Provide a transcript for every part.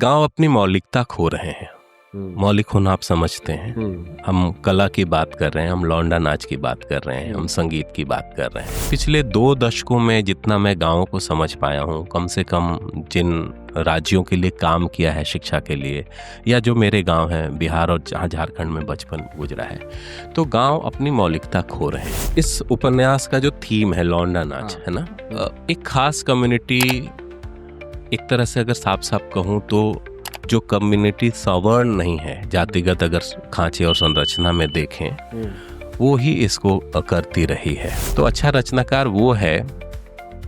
गांव अपनी मौलिकता खो रहे हैं। मौलिक होना आप समझते हैं। हम कला की बात कर रहे हैं, हम लौंडा नाच की बात कर रहे हैं, हम संगीत की बात कर रहे हैं। पिछले 2 दशकों में जितना मैं गाँव को समझ पाया हूँ, कम से कम जिन राज्यों के लिए काम किया है शिक्षा के लिए, या जो मेरे गांव हैं बिहार और जहाँ झारखंड में बचपन गुजरा है, तो गांव अपनी मौलिकता खो रहे हैं। इस उपन्यास का जो थीम है लौंडा नाच, है ना, एक खास कम्युनिटी, एक तरह से अगर साफ साफ कहूँ तो जो कम्युनिटी सवर्ण नहीं है, जातिगत अगर खांचे और संरचना में देखें, वो ही इसको करती रही है। तो अच्छा रचनाकार वो है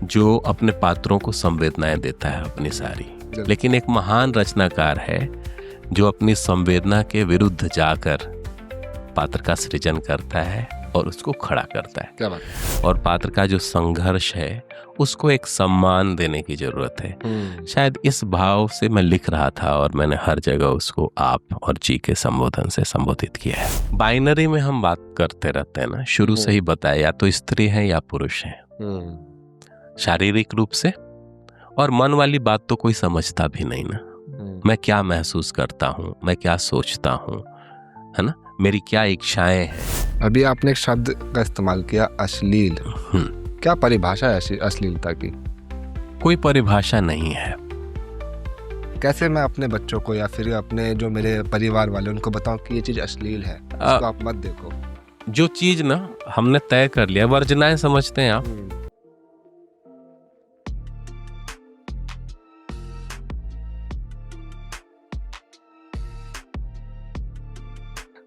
जो अपने पात्रों को संवेदनाएं देता है अपनी सारी, लेकिन एक महान रचनाकार है जो अपनी संवेदना के विरुद्ध जाकर पात्र का सृजन करता है और उसको खड़ा करता है। क्या बात है। और पात्र का जो संघर्ष है उसको एक सम्मान देने की जरूरत है। शायद इस भाव से मैं लिख रहा था और मैंने हर जगह उसको आप और जी के संबोधन से संबोधित किया है। बाइनरी में हम बात करते रहते हैं ना, शुरू से ही बताया, या तो स्त्री है या पुरुष है, शारीरिक रूप से, और मन वाली बात तो कोई समझता भी नहीं ना। मैं क्या महसूस करता हूँ, मैं क्या सोचता हूँ, है ना, मेरी क्या इच्छाएं हैं। अभी आपने एक शब्द का इस्तेमाल किया, अश्लील। क्या परिभाषा है अश्लीलता की? कोई परिभाषा नहीं है। कैसे मैं अपने बच्चों को या फिर अपने जो मेरे परिवार वाले उनको बताऊं कि ये चीज अश्लील है, इसको आप मत देखो? जो चीज ना हमने तय कर लिया, वर्जनाएं समझते हैं आप।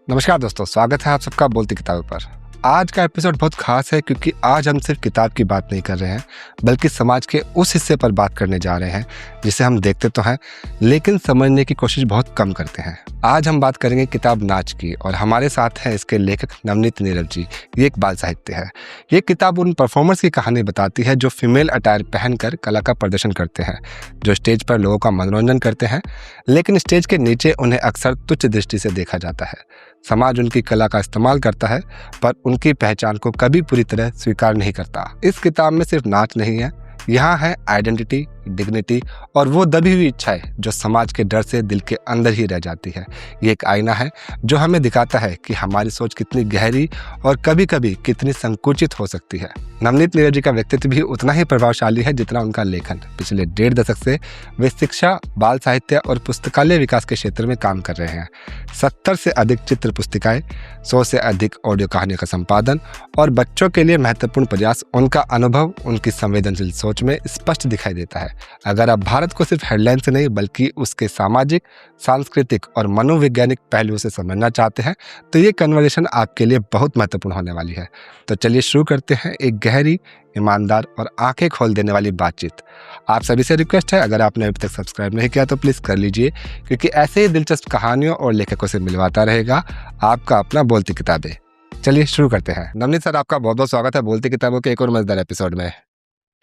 नमस्कार दोस्तों, स्वागत है आप सबका बोलती किताबों पर। आज का एपिसोड बहुत खास है क्योंकि आज हम सिर्फ किताब की बात नहीं कर रहे हैं, बल्कि समाज के उस हिस्से पर बात करने जा रहे हैं जिसे हम देखते तो हैं लेकिन समझने की कोशिश बहुत कम करते हैं। आज हम बात करेंगे किताब नाच की, और हमारे साथ हैं इसके लेखक नवनीत नीरव जी। ये एक बाल साहित्य है। ये किताब उन परफॉर्मर्स की कहानी बताती है जो फीमेल अटायर पहनकर कला का प्रदर्शन करते हैं, जो स्टेज पर लोगों का मनोरंजन करते हैं, लेकिन स्टेज के नीचे उन्हें अक्सर तुच्छ दृष्टि से देखा जाता है। समाज उनकी कला का इस्तेमाल करता है पर उनकी पहचान को कभी पूरी तरह स्वीकार नहीं करता। इस किताब में सिर्फ नाच नहीं है, यहाँ है आइडेंटिटी, डिग्निटी और वो दबी हुई इच्छाएं जो समाज के डर से दिल के अंदर ही रह जाती है। ये एक आईना है जो हमें दिखाता है कि हमारी सोच कितनी गहरी और कभी कभी कितनी संकुचित हो सकती है। नवनीत नीरव जी का व्यक्तित्व भी उतना ही प्रभावशाली है जितना उनका लेखन। पिछले 1.5 दशक से वे शिक्षा, बाल साहित्य और पुस्तकालय विकास के क्षेत्र में काम कर रहे हैं। 70 से अधिक चित्र पुस्तिकाएं, 100 से अधिक ऑडियो कहानियों का संपादन और बच्चों के लिए महत्वपूर्ण प्रयास। उनका अनुभव उनकी संवेदनशील सोच में स्पष्ट दिखाई देता है। अगर आप भारत को सिर्फ हेडलाइन से नहीं बल्कि उसके सामाजिक, सांस्कृतिक और मनोवैज्ञानिक पहलुओं से समझना चाहते हैं तो ये कन्वर्सेशन आपके लिए बहुत महत्वपूर्ण होने वाली है। तो चलिए शुरू करते हैं एक गहरी, ईमानदार और आंखें खोल देने वाली बातचीत। आप सभी से रिक्वेस्ट है, अगर आपने अभी तक सब्सक्राइब नहीं किया तो प्लीज़ कर लीजिए, क्योंकि ऐसे ही दिलचस्प कहानियों और लेखकों से मिलवाता रहेगा आपका अपना बोलती किताबें। चलिए शुरू करते हैं। नवनीत सर, आपका बहुत बहुत स्वागत है बोलती किताबों के एक और मजेदार एपिसोड में।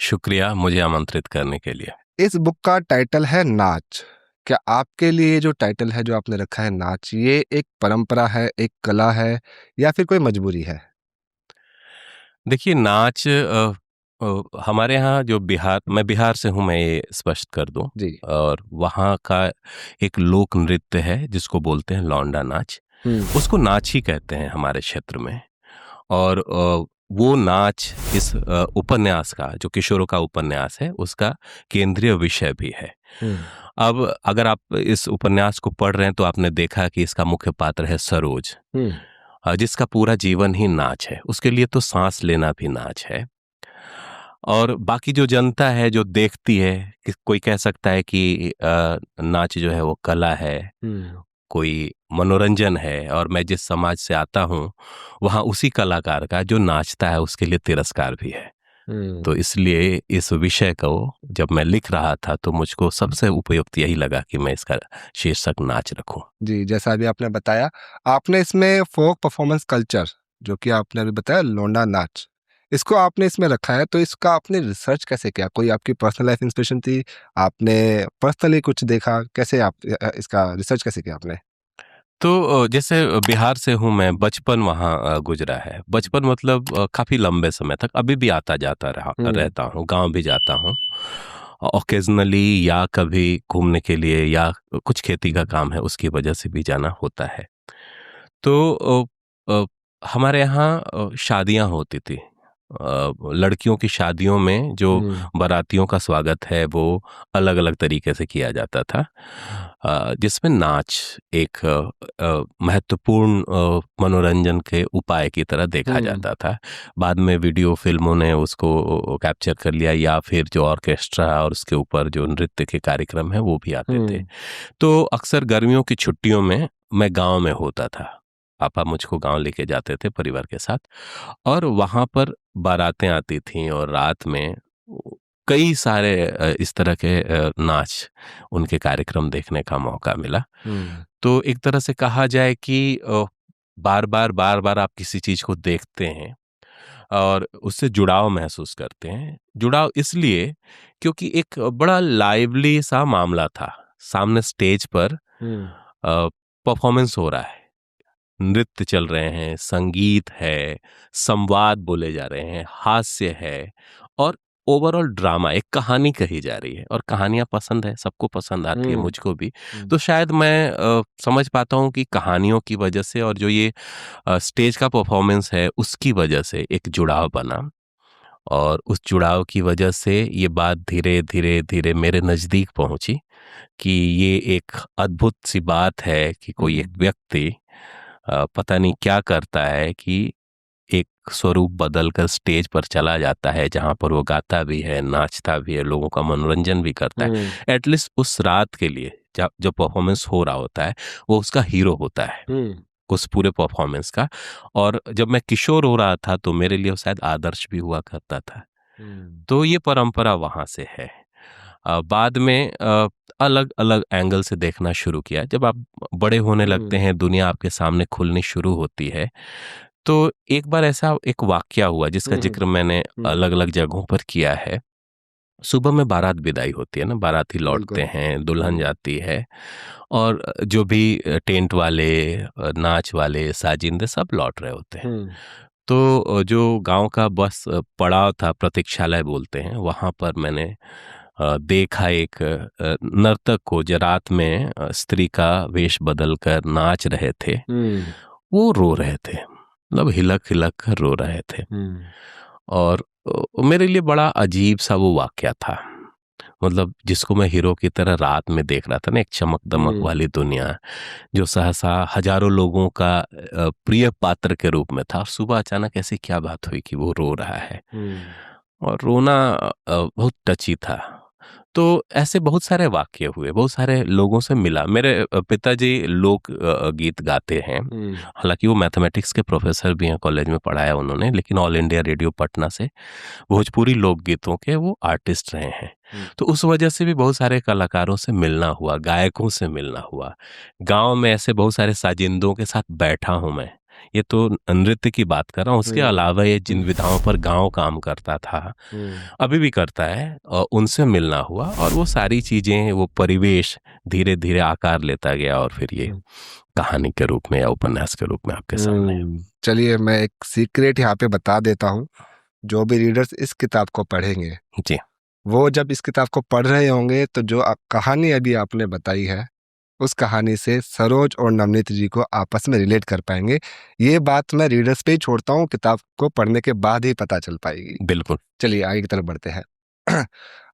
शुक्रिया मुझे आमंत्रित करने के लिए। इस बुक का टाइटल है नाच। क्या आपके लिए जो टाइटल है जो आपने रखा है नाच, ये एक परंपरा है, एक कला है, या फिर कोई मजबूरी है? देखिए, नाच हमारे यहाँ जो मैं बिहार से हूँ, मैं ये स्पष्ट कर दूं जी। और वहाँ का एक लोक नृत्य है जिसको बोलते हैं लौंडा नाच। उसको नाच ही कहते हैं हमारे क्षेत्र में। और वो नाच इस उपन्यास का, जो किशोरों का उपन्यास है, उसका केंद्रीय विषय भी है। अब अगर आप इस उपन्यास को पढ़ रहे हैं तो आपने देखा कि इसका मुख्य पात्र है सरोज, जिसका पूरा जीवन ही नाच है। उसके लिए तो सांस लेना भी नाच है। और बाकी जो जनता है जो देखती है, कि कोई कह सकता है कि नाच जो है वो कला है, कोई मनोरंजन है, और मैं जिस समाज से आता हूँ वहाँ उसी कलाकार का जो नाचता है उसके लिए तिरस्कार भी है। तो इसलिए इस विषय को जब मैं लिख रहा था तो मुझको सबसे उपयुक्त यही लगा कि मैं इसका शीर्षक नाच रखूं। जी, जैसा अभी आपने बताया, आपने इसमें फोक परफॉर्मेंस कल्चर, जो कि आपने अभी बताया लौंडा नाच, इसको आपने इसमें रखा है। तो इसका आपने रिसर्च कैसे किया? कोई आपकी पर्सनल लाइफ इंस्पिरेशन थी? आपने पर्सनली कुछ देखा? कैसे आप इसका रिसर्च कैसे किया आपने? तो जैसे बिहार से हूँ मैं, बचपन वहाँ गुजरा है। बचपन मतलब काफ़ी लंबे समय तक, अभी भी आता जाता रहता हूँ, गांव भी जाता हूँ। ओकेजनली या कभी घूमने के लिए या कुछ खेती का काम है उसकी वजह से भी जाना होता है। तो हमारे यहाँ शादियाँ होती थी। लड़कियों की शादियों में जो बारातियों का स्वागत है वो अलग अलग तरीके से किया जाता था, जिसमें नाच एक महत्वपूर्ण मनोरंजन के उपाय की तरह देखा जाता था। बाद में वीडियो फिल्मों ने उसको कैप्चर कर लिया, या फिर जो ऑर्केस्ट्रा और उसके ऊपर जो नृत्य के कार्यक्रम है वो भी आते थे। तो अक्सर गर्मियों की छुट्टियों में मैं गांव में होता था। पापा मुझको गांव लेके जाते थे परिवार के साथ, और वहां पर बारातें आती थीं और रात में कई सारे इस तरह के नाच, उनके कार्यक्रम देखने का मौका मिला। तो एक तरह से कहा जाए कि बार बार आप किसी चीज को देखते हैं और उससे जुड़ाव महसूस करते हैं। जुड़ाव इसलिए क्योंकि एक बड़ा लाइवली सा मामला था। सामने स्टेज पर परफॉर्मेंस हो रहा है, नृत्य चल रहे हैं, संगीत है, संवाद बोले जा रहे हैं, हास्य है, और ओवरऑल ड्रामा, एक कहानी कही जा रही है। और कहानियां पसंद है, सबको पसंद आती है, मुझको भी। तो शायद मैं समझ पाता हूँ कि कहानियों की वजह से और जो ये स्टेज का परफॉर्मेंस है उसकी वजह से एक जुड़ाव बना, और उस जुड़ाव की वजह से ये बात धीरे धीरे धीरे मेरे नज़दीक पहुंची कि ये एक अद्भुत सी बात है कि कोई एक व्यक्ति पता नहीं क्या करता है कि एक स्वरूप बदल कर स्टेज पर चला जाता है, जहां पर वो गाता भी है, नाचता भी है, लोगों का मनोरंजन भी करता है। एटलीस्ट उस रात के लिए जब जो परफॉर्मेंस हो रहा होता है वो उसका हीरो होता है उस पूरे परफॉर्मेंस का। और जब मैं किशोर हो रहा था तो मेरे लिए वो शायद आदर्श भी हुआ करता था। तो ये परंपरा वहां से है। बाद में अलग अलग एंगल से देखना शुरू किया। जब आप बड़े होने लगते हैं, दुनिया आपके सामने खुलनी शुरू होती है, तो एक बार ऐसा एक वाकया हुआ जिसका जिक्र मैंने अलग अलग जगहों पर किया है। सुबह में बारात विदाई होती है ना, बाराती लौटते हैं, दुल्हन जाती है, और जो भी टेंट वाले, नाच वाले, साजिंदे सब लौट रहे होते हैं। तो जो गांव का बस पड़ाव था, प्रतीक्षालय बोलते हैं, वहां पर मैंने देखा एक नर्तक को जो रात में स्त्री का वेश बदल कर नाच रहे थे। वो रो रहे थे, मतलब हिलक हिलक कर रो रहे थे। और मेरे लिए बड़ा अजीब सा वो वाकया था। मतलब जिसको मैं हीरो की तरह रात में देख रहा था ना, एक चमक दमक वाली दुनिया जो सहसा हजारों लोगों का प्रिय पात्र के रूप में था, सुबह अचानक ऐसी क्या बात हुई कि वो रो रहा है। और रोना बहुत टची था। तो ऐसे बहुत सारे वाक्य हुए, बहुत सारे लोगों से मिला। मेरे पिताजी लोक गीत गाते हैं, हालांकि वो मैथमेटिक्स के प्रोफेसर भी हैं, कॉलेज में पढ़ाया उन्होंने, लेकिन ऑल इंडिया रेडियो पटना से भोजपुरी लोकगीतों के वो आर्टिस्ट रहे हैं। तो उस वजह से भी बहुत सारे कलाकारों से मिलना हुआ, गायकों से मिलना हुआ। गांव में ऐसे बहुत सारे साजिंदों के साथ बैठा हूं मैं। ये तो नृत्य की बात कर रहा हूँ, उसके अलावा ये जिन विधाओं पर गांव काम करता था, अभी भी करता है, और उनसे मिलना हुआ। और वो सारी चीजें, वो परिवेश धीरे धीरे आकार लेता गया, और फिर ये कहानी के रूप में या उपन्यास के रूप में आपके सामने। चलिए, मैं एक सीक्रेट यहाँ पे बता देता हूँ। जो भी रीडर्स इस किताब को पढ़ेंगे जी, वो जब इस किताब को पढ़ रहे होंगे तो जो कहानी अभी आपने बताई है उस कहानी से सरोज और नवनीत जी को आपस में रिलेट कर पाएंगे। ये बात मैं रीडर्स पे ही छोड़ता हूँ, किताब को पढ़ने के बाद ही पता चल पाएगी। बिल्कुल। चलिए आगे की तरफ बढ़ते हैं।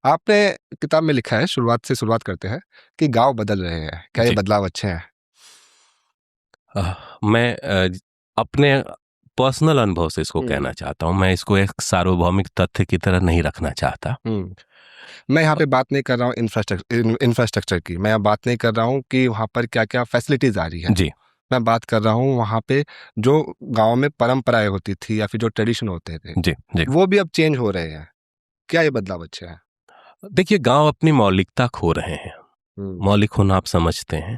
आपने किताब में लिखा है, शुरुआत करते हैं कि गांव बदल रहे हैं, क्या ये बदलाव अच्छे हैं? मैं अपने पर्सनल अनुभव से इसको कहना चाहता हूँ। मैं इसको एक सार्वभौमिक तथ्य की तरह नहीं रखना चाहता। मैं यहाँ पे बात नहीं कर रहा हूँ इंफ्रास्ट्रक्चर की, मैं बात नहीं कर रहा हूँ कि वहाँ पर क्या क्या फैसिलिटीज आ रही है जी। मैं बात कर रहा हूँ वहाँ पे जो गांव में परंपराएं होती थी या फिर जो ट्रेडिशन होते थे जी, वो भी अब चेंज हो रहे हैं। क्या ये बदलाव अच्छे हैं? देखिए, गांव अपनी मौलिकता खो रहे हैं। मौलिक होना आप समझते हैं।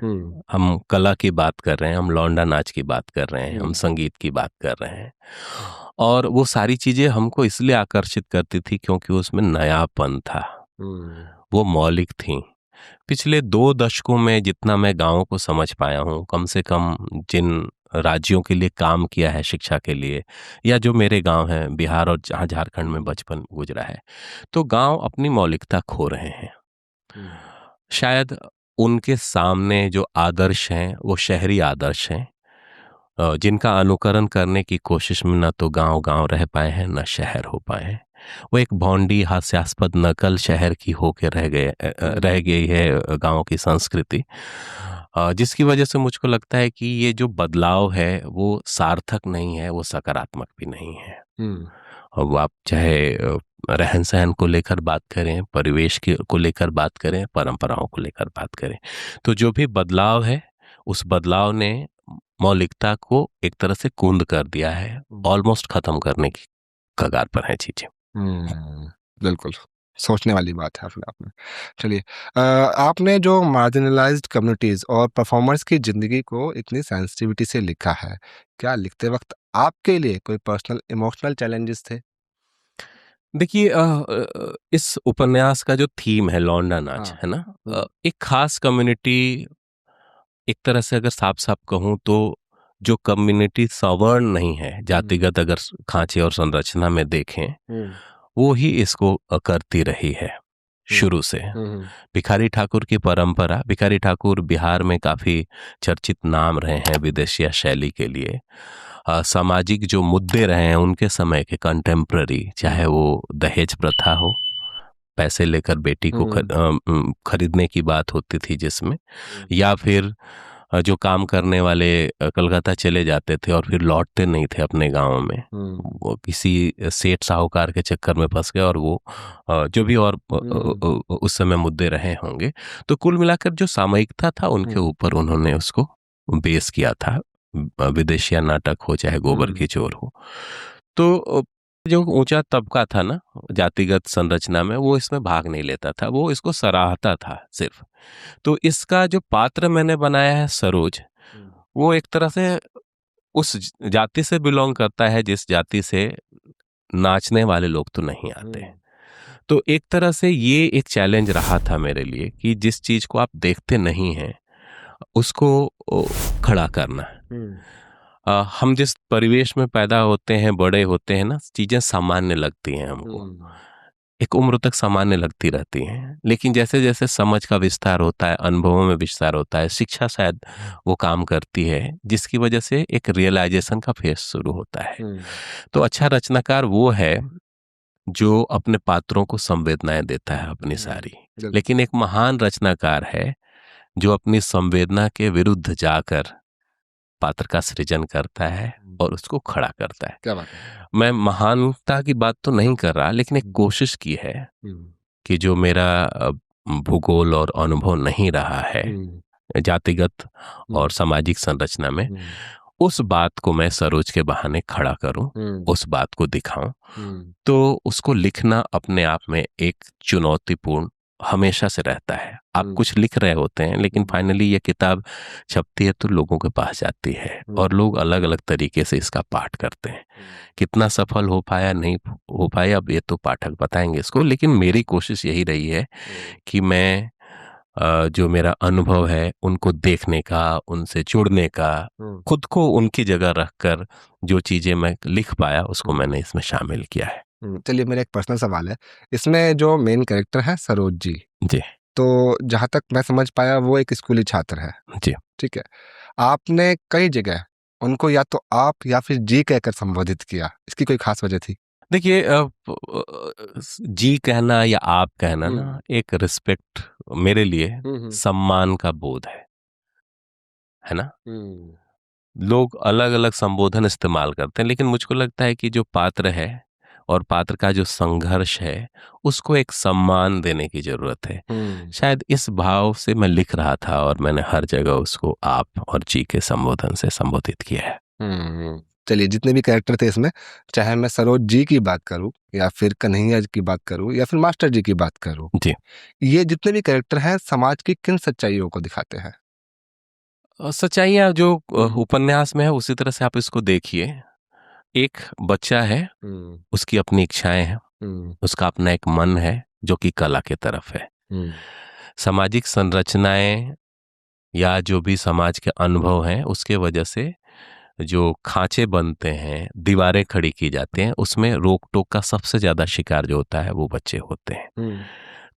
हम कला की बात कर रहे हैं, हम लौंडा नाच की बात कर रहे हैं, हम संगीत की बात कर रहे हैं, और वो सारी चीजें हमको इसलिए आकर्षित करती थी क्योंकि उसमें नयापन था, वो मौलिक थी। पिछले 2 दशकों में जितना मैं गाँव को समझ पाया हूँ, कम से कम जिन राज्यों के लिए काम किया है शिक्षा के लिए, या जो मेरे गांव हैं बिहार और जहाँ झारखंड में बचपन गुजरा है, तो गांव अपनी मौलिकता खो रहे हैं। शायद उनके सामने जो आदर्श हैं वो शहरी आदर्श हैं, जिनका अनुकरण करने की कोशिश में न तो गांव गांव रह पाए हैं न शहर हो पाए हैं। वो एक भौंडी हास्यास्पद नकल शहर की होके रह गई है गांव की संस्कृति, जिसकी वजह से मुझको लगता है कि ये जो बदलाव है वो सार्थक नहीं है, वो सकारात्मक भी नहीं है। और वो आप चाहे रहन सहन को लेकर बात करें, परिवेश को लेकर बात करें, परंपराओं को लेकर बात करें, तो जो भी बदलाव है उस बदलाव ने मौलिकता को एक तरह से कूंद कर दिया है, ऑलमोस्ट खत्म करने की कगार पर है चीजें। बिल्कुल सोचने वाली बात है आपने। चलिए, आपने जो मार्जिनलाइज्ड कम्युनिटीज और परफॉर्मर्स की जिंदगी को इतनी सेंसिटिविटी से लिखा है, क्या लिखते वक्त आपके लिए कोई पर्सनल इमोशनल चैलेंजेस थे? देखिए, इस उपन्यास का जो थीम है लौंडा नाच, है ना, एक खास कम्युनिटी, एक तरह से अगर साफ साफ कहूँ तो जो कम्युनिटी सवर्ण नहीं है, जातिगत अगर खांचे और संरचना में देखें, वो ही इसको करती रही है शुरू से। भिखारी ठाकुर की परंपरा, भिखारी ठाकुर बिहार में काफी चर्चित नाम रहे हैं विदेशिया शैली के लिए। सामाजिक जो मुद्दे रहे हैं उनके समय के कंटेम्प्ररी, चाहे वो दहेज प्रथा हो, पैसे लेकर बेटी को खरीदने की बात होती थी जिसमें, या फिर जो काम करने वाले कलकत्ता चले जाते थे और फिर लौटते नहीं थे अपने गांव में, वो किसी सेठ साहूकार के चक्कर में फंस गए, और वो जो भी और उस समय मुद्दे रहे होंगे, तो कुल मिलाकर जो सामयिकता था उनके ऊपर उन्होंने उसको बेस किया था, विदेशिया नाटक हो चाहे गोबर की चोर हो। तो जो ऊंचा तबका था ना जातिगत संरचना में, वो इसमें भाग नहीं लेता था, वो इसको सराहता था सिर्फ। तो इसका जो पात्र मैंने बनाया है सरोज, वो एक तरह से उस जाति से बिलोंग करता है जिस जाति से नाचने वाले लोग तो नहीं आते। तो एक तरह से ये एक चैलेंज रहा था मेरे लिए कि जिस चीज को आप देखते नहीं हैं उसको खड़ा करना। हम जिस परिवेश में पैदा होते हैं, बड़े होते हैं ना, चीजें सामान्य लगती हैं हमको, एक उम्र तक सामान्य लगती रहती हैं, लेकिन जैसे जैसे समझ का विस्तार होता है, अनुभवों में विस्तार होता है, शिक्षा शायद वो काम करती है जिसकी वजह से एक रियलाइजेशन का फेज शुरू होता है। तो अच्छा रचनाकार वो है जो अपने पात्रों को संवेदनाएं देता है अपनी सारी, लेकिन एक महान रचनाकार है जो अपनी संवेदना के विरुद्ध जाकर पात्र का सृजन करता है और उसको खड़ा करता है। क्या बात है? मैं महानता की बात तो नहीं कर रहा, लेकिन एक कोशिश की है कि जो मेरा भूगोल और अनुभव नहीं रहा है जातिगत और सामाजिक संरचना में, उस बात को मैं सरोज के बहाने खड़ा करूं, उस बात को दिखाऊं। तो उसको लिखना अपने आप में एक चुनौतीपूर्ण हमेशा से रहता है। आप कुछ लिख रहे होते हैं लेकिन फाइनली ये किताब छपती है तो लोगों के पास जाती है और लोग अलग अलग तरीके से इसका पाठ करते हैं। कितना सफल हो पाया नहीं हो पाया अब ये तो पाठक बताएंगे इसको, लेकिन मेरी कोशिश यही रही है कि मैं जो मेरा अनुभव है उनको देखने का, उनसे जुड़ने का, खुद को उनकी जगह रखकर जो चीजें मैं लिख पाया उसको मैंने इसमें शामिल किया है। चलिए, मेरा एक पर्सनल सवाल है, इसमें जो मेन कैरेक्टर है सरोज जी, तो जहाँ तक मैं समझ पाया वो एक स्कूली छात्र है जी, ठीक है। आपने कई जगह उनको या तो आप या फिर जी कहकर संबोधित किया, इसकी कोई खास वजह थी? देखिए, जी कहना या आप कहना ना एक रिस्पेक्ट मेरे लिए सम्मान का बोध है ना। लोग अलग अलग संबोधन इस्तेमाल करते हैं, लेकिन मुझको लगता है कि जो पात्र है और पात्र का जो संघर्ष है उसको एक सम्मान देने की जरूरत है। शायद इस भाव से मैं लिख रहा था और मैंने हर जगह उसको आप और जी के संबोधन से संबोधित किया है। चलिए, जितने भी कैरेक्टर थे इसमें, चाहे मैं सरोज जी की बात करूं या फिर कन्हैया जी की बात करूं या फिर मास्टर जी की बात करूं जी, ये जितने भी कैरेक्टर हैं समाज की किन सच्चाइयों को दिखाते हैं? सच्चाइयाँ जो उपन्यास में है उसी तरह से आप इसको देखिए। एक बच्चा है, उसकी अपनी इच्छाएं हैं, उसका अपना एक मन है जो कि कला के तरफ है। सामाजिक संरचनाएं या जो भी समाज के अनुभव हैं उसके वजह से जो खांचे बनते हैं, दीवारें खड़ी की जाती हैं, उसमें रोक टोक का सबसे ज्यादा शिकार जो होता है वो बच्चे होते हैं।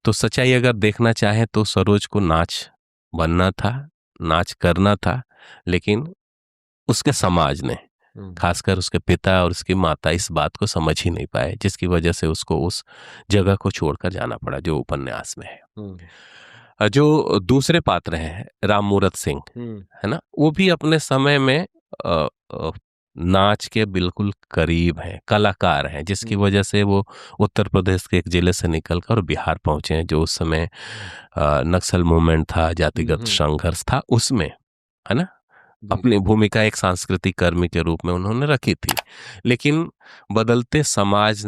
तो सच्चाई अगर देखना चाहें तो सरोज को नाच बनना था, नाच करना था, लेकिन उसके समाज ने, खासकर उसके पिता और उसकी माता इस बात को समझ ही नहीं पाए, जिसकी वजह से उसको उस जगह को छोड़कर जाना पड़ा जो उपन्यास में है। जो दूसरे पात्र हैं राम मूरत सिंह, है ना, वो भी अपने समय में नाच के बिल्कुल करीब हैं, कलाकार हैं, जिसकी वजह से वो उत्तर प्रदेश के एक जिले से निकलकर बिहार पहुंचे हैं, जो उस समय नक्सल मूवमेंट था, जातिगत संघर्ष था, उसमें, है ना, अपनी भूमिका एक सांस्कृतिक कर्मी के रूप में उन्होंने रखी थी। लेकिन बदलते समाज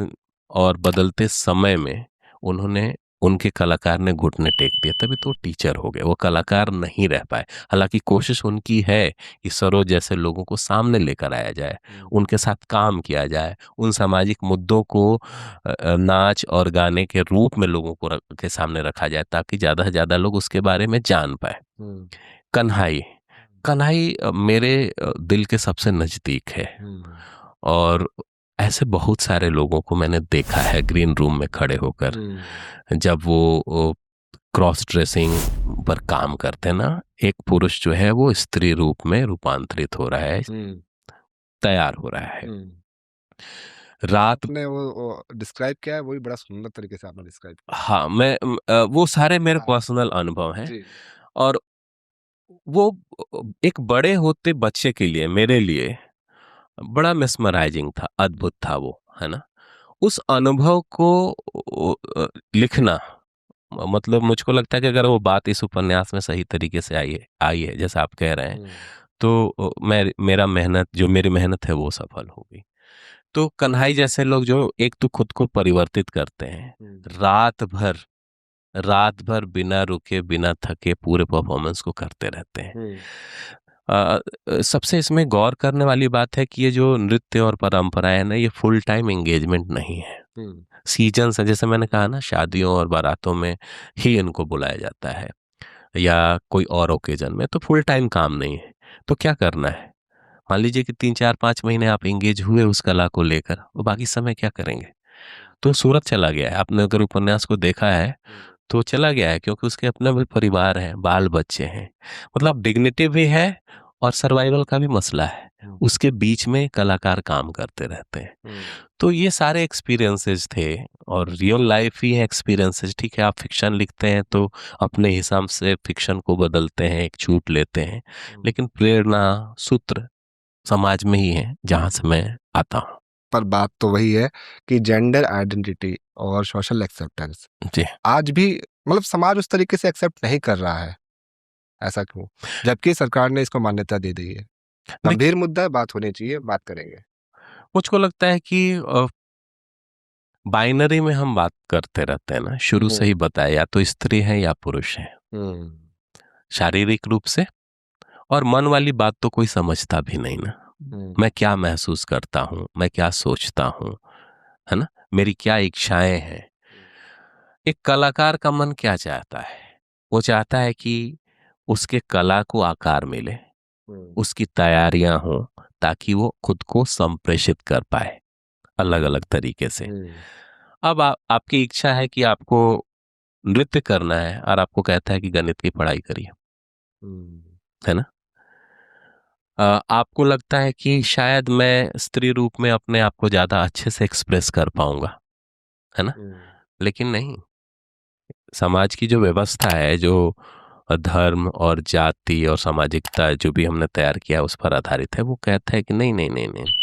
और बदलते समय में उन्होंने, उनके कलाकार ने घुटने टेक दिए, तभी तो टीचर हो गए, वो कलाकार नहीं रह पाए। हालांकि कोशिश उनकी है कि सरोज जैसे लोगों को सामने लेकर आया जाए, उनके साथ काम किया जाए, उन सामाजिक मुद्दों को नाच और गाने के रूप में लोगों को के सामने रखा जाए, ताकि ज्यादा से ज्यादा लोग उसके बारे में जान पाए। कन्हाई, कन्हाई मेरे दिल के सबसे नजदीक है, और ऐसे बहुत सारे लोगों को मैंने देखा है ग्रीन रूम में खड़े होकर, जब वो क्रॉस ड्रेसिंग पर काम करते हैं ना, एक पुरुष जो है वो स्त्री रूप में रूपांतरित हो रहा है, तैयार हो रहा है। रात ने वो डिस्क्राइब किया है, वही बड़ा सुंदर तरीके से आपने डिस्क्राइब किया। हाँ, मैं वो सारे मेरे पर्सनल अनुभव हैं, और वो एक बड़े होते बच्चे के लिए, मेरे लिए बड़ा मेस्मराइजिंग था, अद्भुत था वो, है ना। उस अनुभव को लिखना, मतलब मुझको लगता है कि अगर वो बात इस उपन्यास में सही तरीके से आई है जैसा आप कह रहे हैं, तो मेरी मेहनत है वो सफल होगी। तो कन्हाई जैसे लोग जो एक तो खुद को परिवर्तित करते हैं, रात भर बिना रुके बिना थके पूरे परफॉर्मेंस को करते रहते हैं। सबसे इसमें गौर करने वाली बात है कि ये जो नृत्य और परंपराएं ना, ये फुल टाइम एंगेजमेंट नहीं है, सीजन है। जैसे मैंने कहा ना, शादियों और बारातों में ही इनको बुलाया जाता है, या कोई और ओकेजन में, तो फुल टाइम काम नहीं है। तो क्या करना है, मान लीजिए कि 3 4 5 महीने आप एंगेज हुए उस कला को लेकर, वो बाकी समय क्या करेंगे? तो सूरत चला गया है। आपने अगर उपन्यास को देखा है तो चला गया है, क्योंकि उसके अपना भी परिवार है, बाल बच्चे हैं, मतलब डिग्निटी भी है और सर्वाइवल का भी मसला है। उसके बीच में कलाकार काम करते रहते हैं। तो ये सारे एक्सपीरियंसेस थे, और रियल लाइफ ही है एक्सपीरियंसेस। ठीक है, आप फिक्शन लिखते हैं तो अपने हिसाब से फिक्शन को बदलते हैं, एक छूट लेते हैं, लेकिन प्रेरणा सूत्र समाज में ही है जहां से मैं आता हूँ। पर बात तो वही है कि जेंडर आइडेंटिटी और सोशल एक्सेप्टेंस जी, आज भी मतलब समाज उस तरीके से एक्सेप्ट नहीं कर रहा है, ऐसा क्यों, जबकि सरकार ने इसको मान्यता दे दी है? गंभीर मुद्दा है, बात होनी चाहिए, बात करेंगे। मुझको लगता है कि बाइनरी में हम बात करते रहते हैं ना, शुरू से ही बताया, या तो स्त्री है या पुरुष है, शारीरिक रूप से, और मन वाली बात तो कोई समझता भी नहीं ना। मैं क्या महसूस करता हूँ, मैं क्या सोचता हूँ, है ना, मेरी क्या इच्छाएं हैं। एक कलाकार का मन क्या चाहता है? वो चाहता है कि उसके कला को आकार मिले, उसकी तैयारियां हो, ताकि वो खुद को संप्रेषित कर पाए अलग अलग तरीके से। अब आपकी इच्छा है कि आपको नृत्य करना है, और आपको कहता है कि गणित की पढ़ाई करिए, है ना। आपको लगता है कि शायद मैं स्त्री रूप में अपने आप को ज्यादा अच्छे से एक्सप्रेस कर पाऊंगा, है ना, लेकिन नहीं। समाज की जो व्यवस्था है, जो धर्म और जाति और सामाजिकता जो भी हमने तैयार किया उस पर आधारित है, वो कहता है कि नहीं नहीं नहीं नहीं,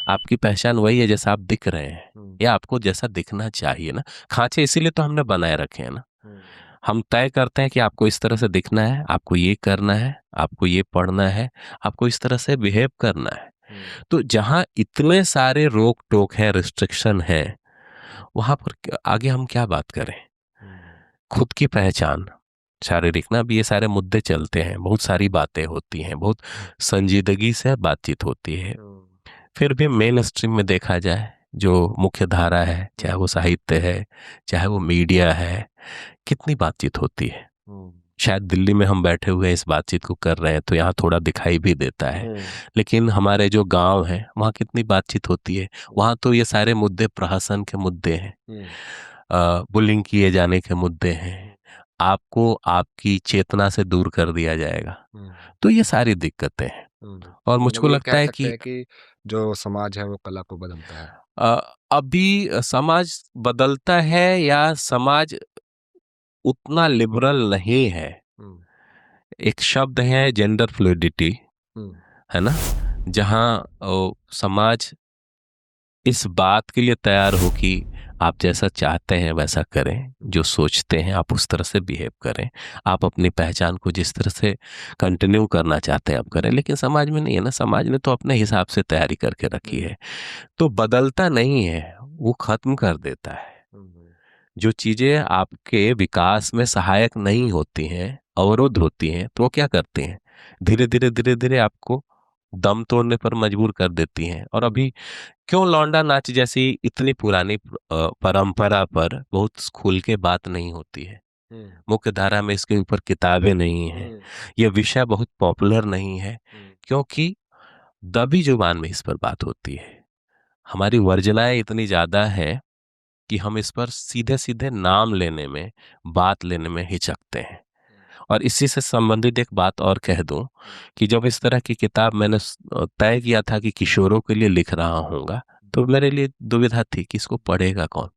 आपकी पहचान वही है जैसा आप दिख रहे हैं, या आपको जैसा दिखना चाहिए ना। खांचे इसीलिए तो हमने बनाए रखे हैं ना, हम तय करते हैं कि आपको इस तरह से दिखना है, आपको ये करना है, आपको ये पढ़ना है, आपको इस तरह से बिहेव करना है। तो जहां इतने सारे रोक टोक है, रिस्ट्रिक्शन है, वहां पर आगे हम क्या बात करें? खुद की पहचान, शारीरिक ना, भी ये सारे मुद्दे चलते हैं, बहुत सारी बातें होती हैं, बहुत संजीदगी से बातचीत होती है। फिर भी मेन स्ट्रीम में देखा जाए, जो मुख्य धारा है, चाहे वो साहित्य है, चाहे वो मीडिया है, कितनी बातचीत होती है, शायद दिल्ली में हम बैठे हुए इस बातचीत को कर रहे हैं तो यहाँ थोड़ा दिखाई भी देता है, लेकिन हमारे जो गांव हैं वहाँ कितनी बातचीत होती है। वहाँ तो ये सारे मुद्दे प्रहसन के मुद्दे हैं, बुलिंग किए जाने के मुद्दे हैं, आपको आपकी चेतना से दूर कर दिया जाएगा। तो ये सारी दिक्कतें हैं और मुझको लगता है कि जो समाज है वो कला को बदलता है। अभी समाज बदलता है या समाज उतना लिबरल नहीं है। एक शब्द है जेंडर फ्लूइडिटी, है ना, जहां समाज इस बात के लिए तैयार हो कि आप जैसा चाहते हैं वैसा करें, जो सोचते हैं आप उस तरह से बिहेव करें, आप अपनी पहचान को जिस तरह से कंटिन्यू करना चाहते हैं आप करें। लेकिन समाज में नहीं है ना, समाज ने तो अपने हिसाब से तैयारी करके रखी है, तो बदलता नहीं है, वो खत्म कर देता है। जो चीजें आपके विकास में सहायक नहीं होती हैं, अवरोध होती हैं, तो वो क्या करती हैं, धीरे धीरे आपको दम तोड़ने पर मजबूर कर देती हैं। और अभी क्यों लौंडा नाच जैसी इतनी पुरानी परंपरा पर बहुत खुल के बात नहीं होती है, मुख्य धारा में इसके ऊपर किताबें नहीं हैं, यह विषय बहुत पॉपुलर नहीं है, क्योंकि दबी जुबान में इस पर बात होती है। हमारी वर्जनाएं इतनी ज्यादा है कि हम इस पर सीधे सीधे नाम लेने में, बात लेने में हिचकते हैं। और इसी से संबंधित एक बात और कह दूं कि जब इस तरह की किताब मैंने तय किया था कि किशोरों के लिए लिख रहा हूँगा, तो मेरे लिए दुविधा थी कि इसको पढ़ेगा कौन।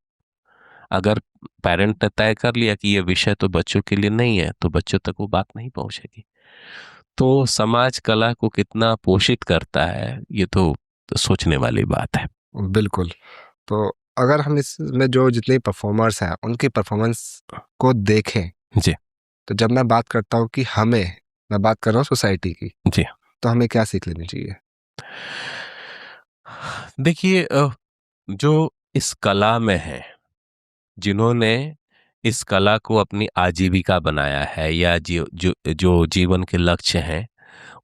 अगर पेरेंट ने तय कर लिया कि ये विषय तो बच्चों के लिए नहीं है, तो बच्चों तक वो बात नहीं पहुंचेगी। तो समाज कला को कितना पोषित करता है, ये तो सोचने वाली बात है। बिल्कुल। तो अगर हम इसमें जो जितने परफॉर्मर्स हैं उनकी परफॉर्मेंस को देखें जी, तो जब मैं बात करता हूँ कि मैं बात कर रहा हूँ सोसाइटी की, जी, तो हमें क्या सीख लेनी चाहिए? देखिए, जो इस कला में है, जिन्होंने इस कला को अपनी आजीविका बनाया है या जो जीवन के लक्ष्य हैं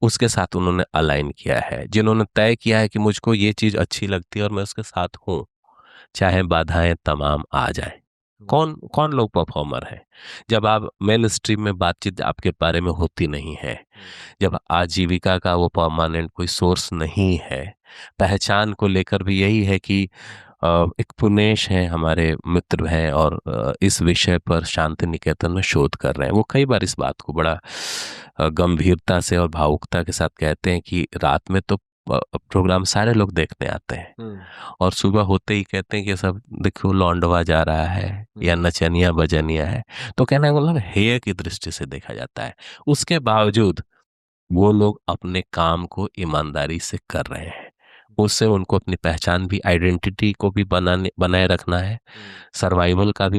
उसके साथ उन्होंने अलाइन किया है, जिन्होंने तय किया है कि मुझको ये चीज अच्छी लगती है और मैं उसके साथ हूँ, चाहे बाधाएं तमाम आ जाए। कौन कौन लोग परफॉर्मर है? जब आप मेन स्ट्रीम में बातचीत आपके बारे में होती नहीं है, जब आजीविका का वो परमानेंट कोई सोर्स नहीं है, पहचान को लेकर भी यही है कि एक पुनेश है, हमारे मित्र हैं और इस विषय पर शांति निकेतन में शोध कर रहे हैं। वो कई बार इस बात को बड़ा गंभीरता से और भावुकता के साथ कहते हैं कि रात में तो प्रोग्राम सारे लोग देखने आते हैं और सुबह होते ही कहते हैं कि सब देखो लौंडवा जा रहा है या नचनिया बजनिया है। तो कहना है मतलब हेय की दृष्टि से देखा जाता है। उसके बावजूद वो लोग अपने काम को ईमानदारी से कर रहे हैं, उससे उनको अपनी पहचान भी, आइडेंटिटी को भी बनाए रखना है, सर्वाइवल का भी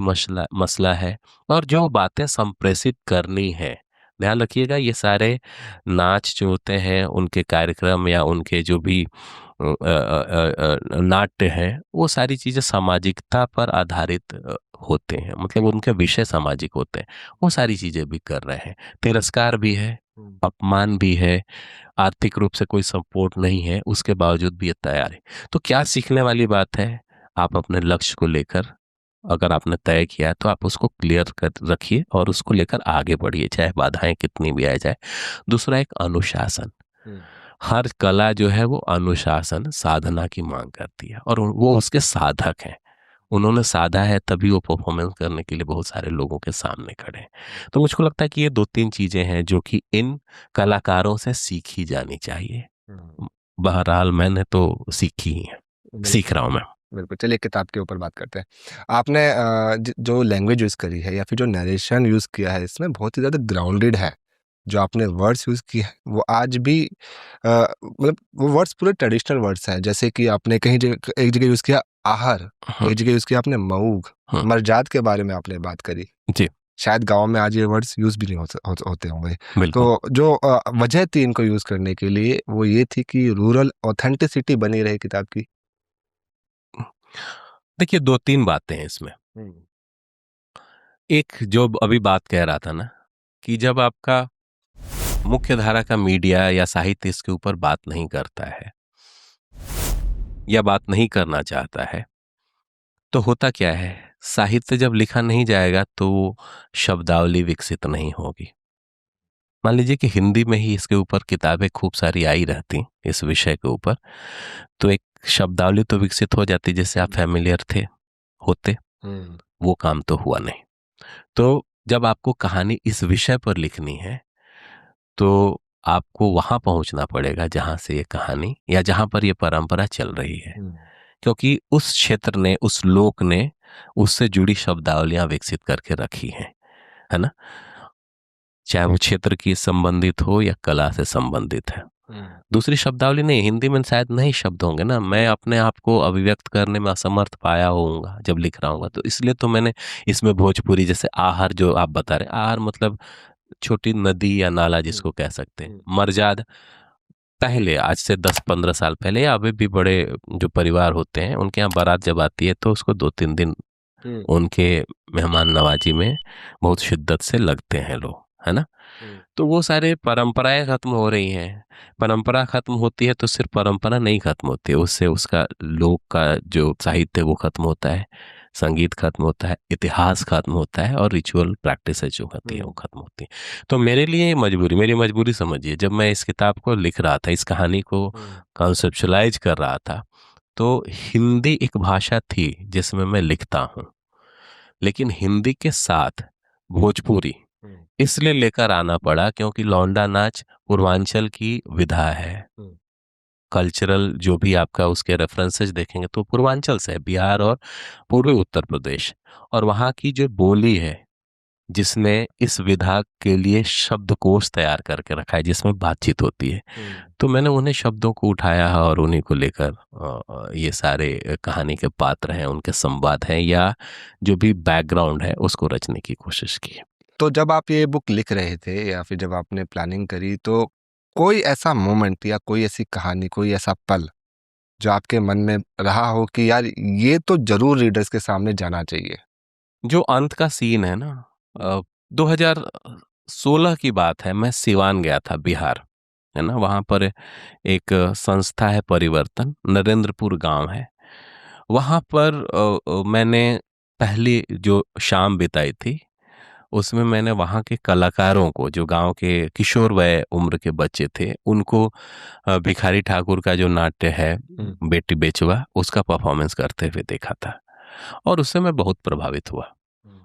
मसला है। और जो बातें संप्रेषित करनी है, ध्यान रखिएगा, ये सारे नाच जो होते हैं, उनके कार्यक्रम या उनके जो भी नाट्य हैं, वो सारी चीज़ें सामाजिकता पर आधारित होते हैं, मतलब उनके विषय सामाजिक होते हैं। वो सारी चीज़ें भी कर रहे हैं, तिरस्कार भी है, अपमान भी है, आर्थिक रूप से कोई सपोर्ट नहीं है, उसके बावजूद भी ये तैयार है। तो क्या सीखने वाली बात है? आप अपने लक्ष्य को लेकर, अगर आपने तय किया तो आप उसको क्लियर कर रखिए और उसको लेकर आगे बढ़िए, चाहे बाधाएं कितनी भी आ जाए। दूसरा, एक अनुशासन। हर कला जो है वो अनुशासन, साधना की मांग करती है और वो उसके साधक हैं। उन्होंने साधा है तभी वो परफॉर्मेंस करने के लिए बहुत सारे लोगों के सामने खड़े हैं। तो मुझको लगता है कि ये 2-3 चीजें हैं जो कि इन कलाकारों से सीखी जानी चाहिए। बहरहाल मैंने तो सीखी ही है, सीख रहा हूँ मैं। बिल्कुल, चलिए किताब के ऊपर बात करते हैं। आपने जो लैंग्वेज यूज़ करी है या फिर जो नरेशन यूज़ किया है, इसमें बहुत ही ज़्यादा ग्राउंडेड है। जो आपने वर्ड्स यूज़ किए हैं वो आज भी मतलब वो वर्ड्स पूरे ट्रेडिशनल वर्ड्स हैं। जैसे कि आपने एक जगह यूज़ किया आहर, एक जगह यूज़ किया आपने मऊग, मर्जाद के बारे में आपने बात करी। जी, शायद गाँव में आज ये वर्ड्स यूज़ भी नहीं होते होंगे। बिल्कुल। तो जो वजह थी इनको यूज़ करने के लिए वो ये थी कि रूरल ऑथेंटिसिटी बनी रहे किताब की। देखिए, 2-3 बातें हैं इसमें। एक जो अभी बात कह रहा था ना कि जब आपका मुख्य धारा का मीडिया या साहित्य इसके ऊपर बात नहीं करता है या बात नहीं करना चाहता है, तो होता क्या है, साहित्य जब लिखा नहीं जाएगा तो शब्दावली विकसित नहीं होगी। मान लीजिए कि हिंदी में ही इसके ऊपर किताबें खूब सारी आई रहती इस विषय के ऊपर, तो एक शब्दावली तो विकसित हो जाती, जैसे आप फैमिलियर होते। वो काम तो हुआ नहीं। तो जब आपको कहानी इस विषय पर लिखनी है तो आपको वहां पहुंचना पड़ेगा जहां से ये कहानी या जहां पर ये परंपरा चल रही है, क्योंकि उस क्षेत्र ने, उस लोक ने उससे जुड़ी शब्दावलियां विकसित करके रखी हैं, है ना, चाहे वो क्षेत्र की संबंधित हो या कला से संबंधित है। दूसरी शब्दावली नहीं, हिंदी में शायद नहीं शब्द होंगे ना, मैं अपने आप को अभिव्यक्त करने में असमर्थ पाया होऊंगा जब लिख रहा हूँ, तो इसलिए तो मैंने इसमें भोजपुरी, जैसे आहर जो आप बता रहे हैं, आहर मतलब छोटी नदी या नाला जिसको कह सकते हैं। मरजाद पहले, आज से 10-15 साल पहले, या अभी भी बड़े जो परिवार होते हैं उनके यहाँ बारात जब आती है तो उसको 2-3 दिन उनके मेहमान नवाजी में बहुत शिद्दत से लगते हैं लोग, है ना। तो वो सारे परंपराएं खत्म हो रही हैं। परंपरा खत्म होती है तो सिर्फ परंपरा नहीं खत्म होती है, उससे उसका लोक का जो साहित्य वो खत्म होता है, संगीत खत्म होता है, इतिहास खत्म होता है, और रिचुअल प्रैक्टिसेस जो होती है वो खत्म होती है। तो मेरे लिए ये मजबूरी, मेरी मजबूरी समझिए, जब मैं इस किताब को लिख रहा था, इस कहानी को कॉन्सेप्चुलाइज कर रहा था, तो हिंदी एक भाषा थी जिसमें मैं लिखता हूँ, लेकिन हिंदी के साथ भोजपुरी इसलिए लेकर आना पड़ा क्योंकि लौंडा नाच पूर्वांचल की विधा है। कल्चरल जो भी आपका उसके रेफरेंसेस देखेंगे तो पूर्वांचल से है, बिहार और पूर्वी उत्तर प्रदेश, और वहाँ की जो बोली है जिसने इस विधा के लिए शब्दकोश तैयार करके रखा है जिसमें बातचीत होती है, तो मैंने उन्हें शब्दों को उठाया है और उन्हीं को लेकर ये सारे कहानी के पात्र हैं, उनके संवाद हैं, या जो भी बैकग्राउंड है उसको रचने की कोशिश की। तो जब आप ये बुक लिख रहे थे या फिर जब आपने प्लानिंग करी, तो कोई ऐसा मोमेंट या कोई ऐसी कहानी, कोई ऐसा पल जो आपके मन में रहा हो कि यार ये तो जरूर रीडर्स के सामने जाना चाहिए? जो अंत का सीन है ना, 2016 की बात है, मैं सिवान गया था, बिहार, है ना। वहाँ पर एक संस्था है परिवर्तन, नरेंद्रपुर गांव है, वहाँ पर मैंने पहली जो शाम बिताई थी उसमें मैंने वहाँ के कलाकारों को, जो गांव के किशोर वय उम्र के बच्चे थे, उनको भिखारी ठाकुर का जो नाट्य है बेटी बेचवा, उसका परफॉर्मेंस करते हुए देखा था, और उससे मैं बहुत प्रभावित हुआ।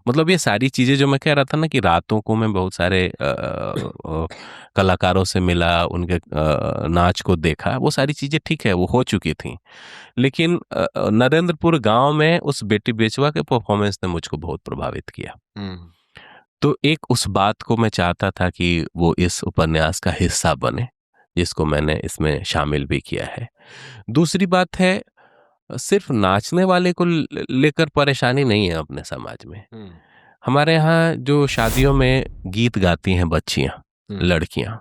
मतलब ये सारी चीजें जो मैं कह रहा था ना, कि रातों को मैं बहुत सारे कलाकारों से मिला, उनके नाच को देखा, वो सारी चीजें ठीक है वो हो चुकी थी, लेकिन नरेंद्रपुर गांव में उस बेटी बेचवा के परफॉर्मेंस ने मुझको बहुत प्रभावित किया। तो एक उस बात को मैं चाहता था कि वो इस उपन्यास का हिस्सा बने, जिसको मैंने इसमें शामिल भी किया है। दूसरी बात है, सिर्फ नाचने वाले को लेकर परेशानी नहीं है अपने समाज में। हमारे यहाँ जो शादियों में गीत गाती हैं बच्चियां, लड़कियां,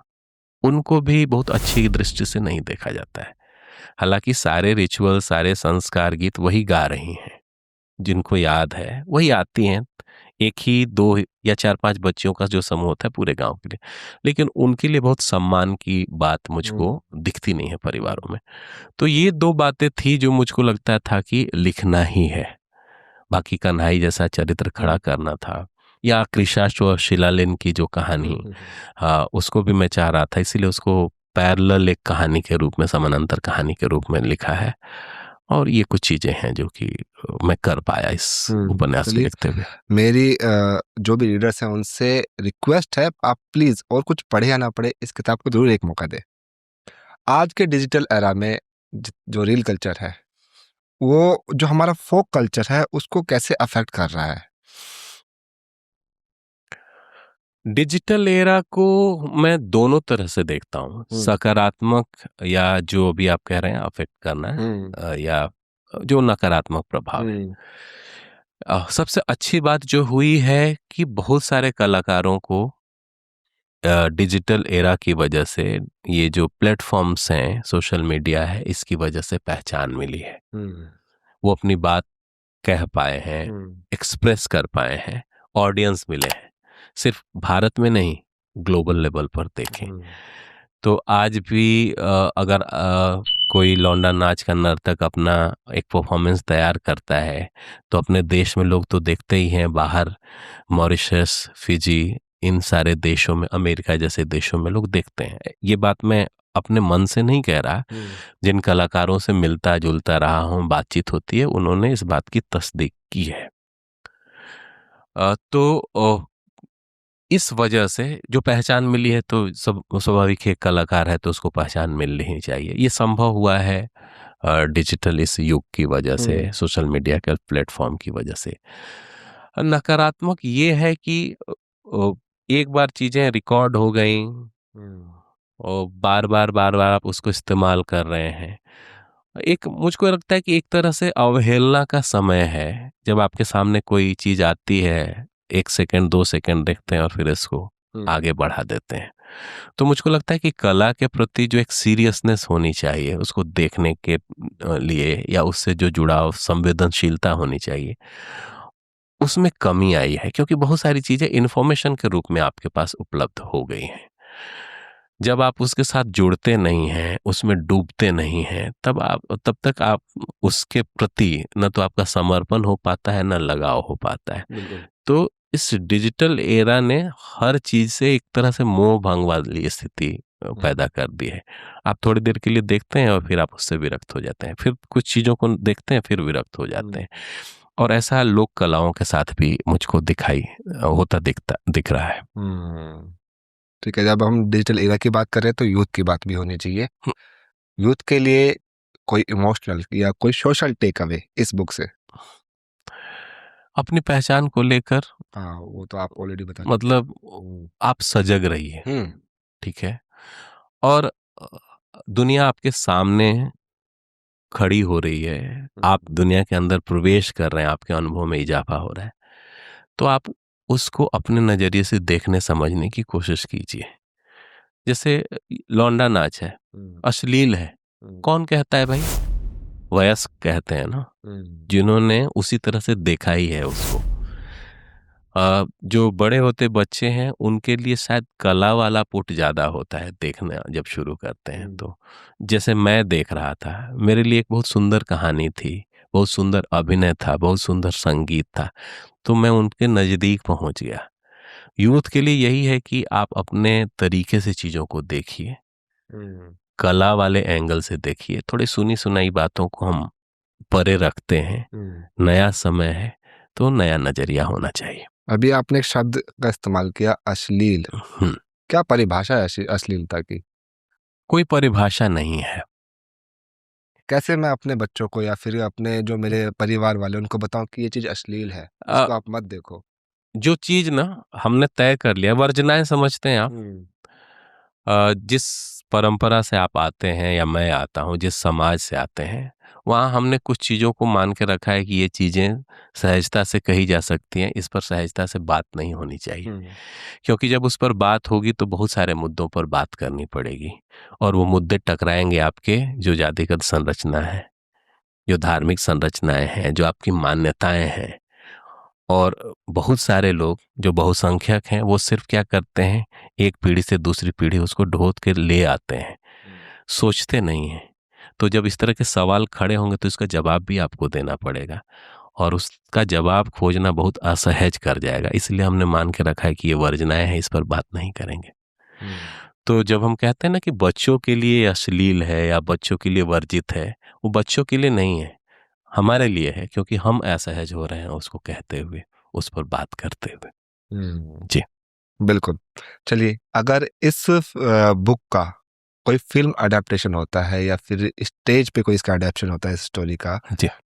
उनको भी बहुत अच्छी दृष्टि से नहीं देखा जाता है। हालांकि सारे रिचुअल, सारे संस्कार गीत वही गा रही हैं, जिनको याद है वही आती हैं, एक ही 2 या 4-5 बच्चियों का जो समूह होता है पूरे गांव के लिए, लेकिन उनके लिए बहुत सम्मान की बात मुझको दिखती नहीं है परिवारों में। तो ये 2 बातें थी जो मुझको लगता था कि लिखना ही है। बाकी कन्हई जैसा चरित्र खड़ा करना था, या कृषाश्व और शिलालेन की जो कहानी, हाँ, उसको भी मैं चाह रहा था, इसीलिए उसको पैरेलल एक कहानी के रूप में, समानांतर कहानी के रूप में लिखा है। और ये कुछ चीजें हैं जो कि मैं कर पाया इस उपन्यास को लिखते हुए। मेरी जो भी रीडर्स हैं उनसे रिक्वेस्ट है, आप प्लीज, और कुछ पढ़े या ना पढ़े, इस किताब को जरूर एक मौका दे। आज के डिजिटल एरा में जो रील कल्चर है, वो जो हमारा फोक कल्चर है, उसको कैसे अफेक्ट कर रहा है? डिजिटल एरा को मैं दोनों तरह से देखता हूँ, सकारात्मक या जो भी आप कह रहे हैं अफेक्ट करना है, या जो नकारात्मक प्रभाव है। सबसे अच्छी बात जो हुई है कि बहुत सारे कलाकारों को डिजिटल एरा की वजह से, ये जो प्लेटफॉर्म्स हैं, सोशल मीडिया है, इसकी वजह से पहचान मिली है। वो अपनी बात कह पाए हैं, एक्सप्रेस कर पाए हैं, ऑडियंस मिले हैं। सिर्फ भारत में नहीं, ग्लोबल लेवल पर देखें तो आज भी अगर कोई लौंडा नाच का नर्तक अपना एक परफॉर्मेंस तैयार करता है तो अपने देश में लोग तो देखते ही हैं, बाहर मॉरिशस, फिजी, इन सारे देशों में, अमेरिका जैसे देशों में लोग देखते हैं। ये बात मैं अपने मन से नहीं कह रहा, जिन कलाकारों से मिलता जुलता रहा हूँ, बातचीत होती है, उन्होंने इस बात की तस्दीक की है। तो इस वजह से जो पहचान मिली है, तो सब स्वाभाविक है, कलाकार है तो उसको पहचान मिलनी ही चाहिए। ये संभव हुआ है डिजिटल इस युग की वजह से, सोशल मीडिया के प्लेटफॉर्म की वजह से। नकारात्मक ये है कि एक बार चीजें रिकॉर्ड हो गई और बार बार आप उसको इस्तेमाल कर रहे हैं। एक मुझको लगता है कि एक तरह से अवहेलना का समय है, जब आपके सामने कोई चीज आती है, 1 सेकंड 2 सेकंड देखते हैं और फिर इसको आगे बढ़ा देते हैं। तो मुझको लगता है कि कला के प्रति जो एक सीरियसनेस होनी चाहिए, उसको देखने के लिए, या उससे जो जुड़ाव, संवेदनशीलता होनी चाहिए, उसमें कमी आई है, क्योंकि बहुत सारी चीजें इंफॉर्मेशन के रूप में आपके पास उपलब्ध हो गई हैं। जब आप उसके साथ जुड़ते नहीं हैं, उसमें डूबते नहीं हैं, तब तक आप उसके प्रति न तो आपका समर्पण हो पाता है, न लगाव हो पाता है। तो इस डिजिटल एरा ने हर चीज से एक तरह से मोह भंग वाली स्थिति पैदा कर दी है। आप थोड़ी देर के लिए देखते हैं और फिर आप उससे विरक्त हो जाते हैं, फिर कुछ चीजों को देखते हैं, फिर विरक्त हो जाते हैं। और ऐसा लोक कलाओं के साथ भी मुझको दिख रहा है। ठीक है, जब हम डिजिटल एरा की बात कर रहे हैं तो यूथ की बात भी होनी चाहिए। यूथ के लिए कोई इमोशनल या कोई सोशल टेक अवे इस बुक से? अपनी पहचान को लेकर, हाँ, वो तो आप ऑलरेडी बता मतलब आप सजग रहिए, ठीक है, और दुनिया आपके सामने खड़ी हो रही है, आप दुनिया के अंदर प्रवेश कर रहे हैं, आपके अनुभव में इजाफा हो रहा है, तो आप उसको अपने नजरिए से देखने समझने की कोशिश कीजिए। जैसे लौंडा नाच है, अश्लील है, कौन कहता है भाई? वयस्क कहते हैं ना, जिन्होंने उसी तरह से देखा ही है उसको। जो बड़े होते बच्चे हैं, उनके लिए शायद कला वाला पुट ज्यादा होता है देखना जब शुरू करते हैं। तो जैसे मैं देख रहा था, मेरे लिए एक बहुत सुंदर कहानी थी, बहुत सुंदर अभिनय था, बहुत सुंदर संगीत था, तो मैं उनके नजदीक पहुंच गया। यूथ के लिए यही है कि आप अपने तरीके से चीजों को देखिए, कला वाले एंगल से देखिए। थोड़ी सुनी सुनाई बातों को हम परे रखते हैं, नया समय है तो नया नजरिया होना चाहिए। अभी आपने एक शब्द का इस्तेमाल किया, अश्लील। क्या परिभाषा है अश्लीलता की? कोई परिभाषा नहीं है। कैसे मैं अपने बच्चों को या फिर अपने जो मेरे परिवार वाले, उनको बताऊं कि ये चीज अश्लील है, इसको आप मत देखो? जो चीज ना हमने तय कर लिया, वर्जनाएं समझते हैं आप। जिस परंपरा से आप आते हैं या मैं आता हूं, जिस समाज से आते हैं, वहाँ हमने कुछ चीज़ों को मान के रखा है कि ये चीज़ें सहजता से कही जा सकती हैं, इस पर सहजता से बात नहीं होनी चाहिए। क्योंकि जब उस पर बात होगी तो बहुत सारे मुद्दों पर बात करनी पड़ेगी, और वो मुद्दे टकराएंगे आपके जो जातिगत संरचना है, जो धार्मिक संरचनाएं हैं, जो आपकी मान्यताएं हैं। और बहुत सारे लोग जो बहुसंख्यक हैं, वो सिर्फ क्या करते हैं, एक पीढ़ी से दूसरी पीढ़ी उसको ढोत के ले आते हैं, सोचते नहीं हैं। तो जब इस तरह के सवाल खड़े होंगे तो इसका जवाब भी आपको देना पड़ेगा, और उसका जवाब खोजना बहुत असहज कर जाएगा। इसलिए हमने मान के रखा है कि ये वर्जनाएं हैं, इस पर बात नहीं करेंगे। तो जब हम कहते हैं ना कि बच्चों के लिए अश्लील है या बच्चों के लिए वर्जित है, वो बच्चों के लिए नहीं है, हमारे लिए है, क्योंकि हम असहज हो रहे हैं उसको कहते हुए, उस पर बात करते हुए। जी बिल्कुल। चलिए, अगर इस बुक का कोई फिल्म अडेप्टेशन होता है या फिर स्टेज पे कोई इसका अडेप्टेशन होता है इस स्टोरी का,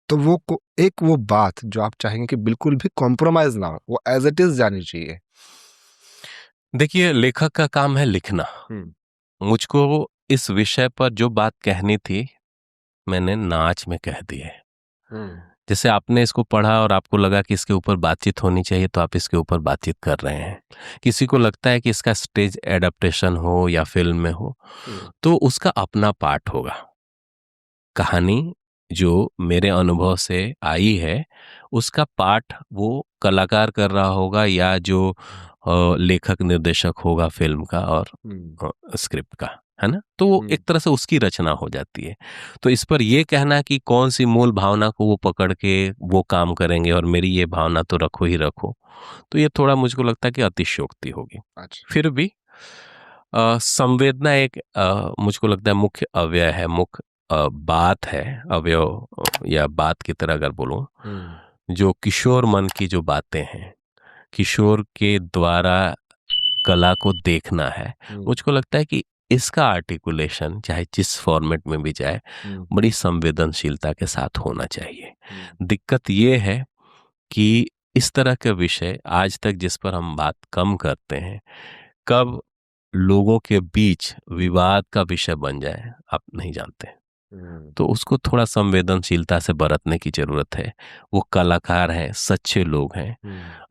तो वो बात जो आप चाहेंगे कि बिल्कुल भी कॉम्प्रोमाइज ना हो, वो एज इट इज जानी चाहिए। देखिए, लेखक का काम है लिखना। मुझको इस विषय पर जो बात कहनी थी, मैंने नाच में कह दी है। जैसे आपने इसको पढ़ा और आपको लगा कि इसके ऊपर बातचीत होनी चाहिए, तो आप इसके ऊपर बातचीत कर रहे हैं। किसी को लगता है कि इसका स्टेज एडेप्टेशन हो या फिल्म में हो, तो उसका अपना पार्ट होगा। कहानी जो मेरे अनुभव से आई है, उसका पार्ट वो कलाकार कर रहा होगा, या जो लेखक निर्देशक होगा फिल्म का और स्क्रिप्ट का, है ना, तो वो एक तरह से उसकी रचना हो जाती है। तो इस पर ये कहना कि कौन सी मूल भावना को वो पकड़ के वो काम करेंगे और मेरी ये भावना तो रखो ही रखो, तो ये थोड़ा मुझको लगता है कि अतिशयोक्ति होगी। अच्छा। फिर भी संवेदना एक मुझको लगता है मुख्य अवयव है, मुख्य बात है, अवयव या बात की तरह अगर बोलूं, जो किशोर मन की जो बातें हैं, किशोर के द्वारा कला को देखना है, मुझको लगता है कि इसका आर्टिकुलेशन चाहे जिस फॉर्मेट में भी जाए, बड़ी संवेदनशीलता के साथ होना चाहिए। दिक्कत ये है कि इस तरह के विषय आज तक जिस पर हम बात कम करते हैं, कब लोगों के बीच विवाद का विषय बन जाए आप नहीं जानते। तो उसको थोड़ा संवेदनशीलता से बरतने की जरूरत है। वो कलाकार हैं, सच्चे लोग हैं,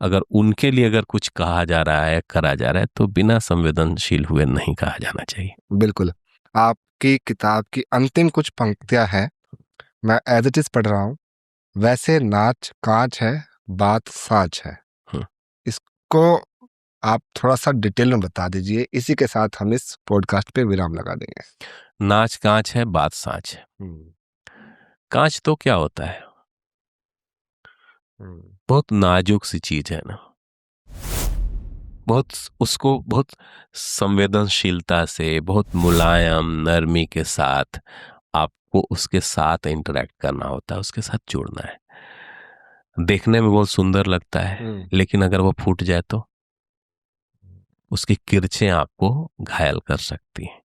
अगर उनके लिए अगर कुछ कहा जा रहा है, करा जा रहा है, तो बिना संवेदनशील हुए नहीं कहा जाना चाहिए। बिल्कुल। आपकी किताब की अंतिम कुछ पंक्तियां हैं, मैं एज इट इज पढ़ रहा हूँ। वैसे नाच कांच है, बात साच है। इसको आप थोड़ा सा डिटेल में बता दीजिए, इसी के साथ हम इस पॉडकास्ट पे विराम लगा देंगे। नाच कांच है, बात साच है। कांच तो क्या होता है? बहुत नाजुक सी चीज है ना, बहुत उसको बहुत संवेदनशीलता से, बहुत मुलायम नरमी के साथ आपको उसके साथ इंटरेक्ट करना होता है, उसके साथ जुड़ना है। देखने में बहुत सुंदर लगता है, लेकिन अगर वो फूट जाए तो उसकी किरचें आपको घायल कर सकती हैं।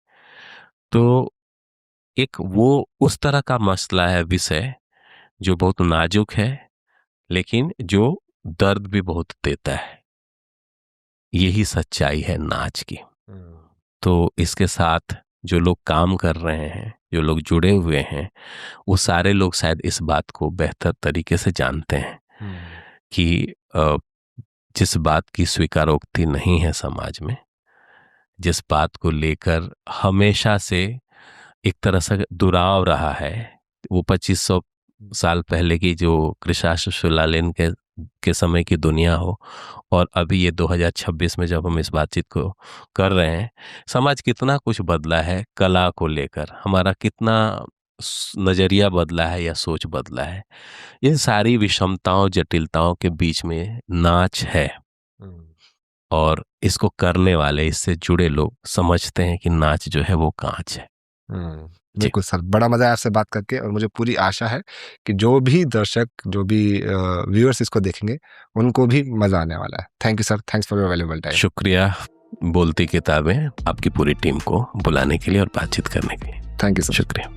तो एक वो उस तरह का मसला है, विषय जो बहुत नाजुक है, लेकिन जो दर्द भी बहुत देता है। यही सच्चाई है नाच की। तो इसके साथ जो लोग काम कर रहे हैं, जो लोग जुड़े हुए हैं, वो सारे लोग शायद इस बात को बेहतर तरीके से जानते हैं कि जिस बात की स्वीकारोक्ति नहीं है समाज में, जिस बात को लेकर हमेशा से एक तरह से दुराव रहा है, वो 2500 साल पहले की जो कृषाश्व शिलालेख के समय की दुनिया हो, और अभी ये 2026 में जब हम इस बातचीत को कर रहे हैं, समाज कितना कुछ बदला है कला को लेकर, हमारा कितना नजरिया बदला है या सोच बदला है। इन सारी विषमताओं जटिलताओं के बीच में नाच है, और इसको करने वाले, इससे जुड़े लोग समझते हैं कि नाच जो है वो कांच है। बिल्कुल सर, बड़ा मजा आया आपसे बात करके, और मुझे पूरी आशा है कि जो भी दर्शक, जो भी व्यूअर्स इसको देखेंगे, उनको भी मजा आने वाला है। Thank you sir, thanks for your valuable time. शुक्रिया बोलती किताबें आपकी पूरी टीम को बुलाने के लिए और बातचीत करने के लिए। Thank you sir. शुक्रिया।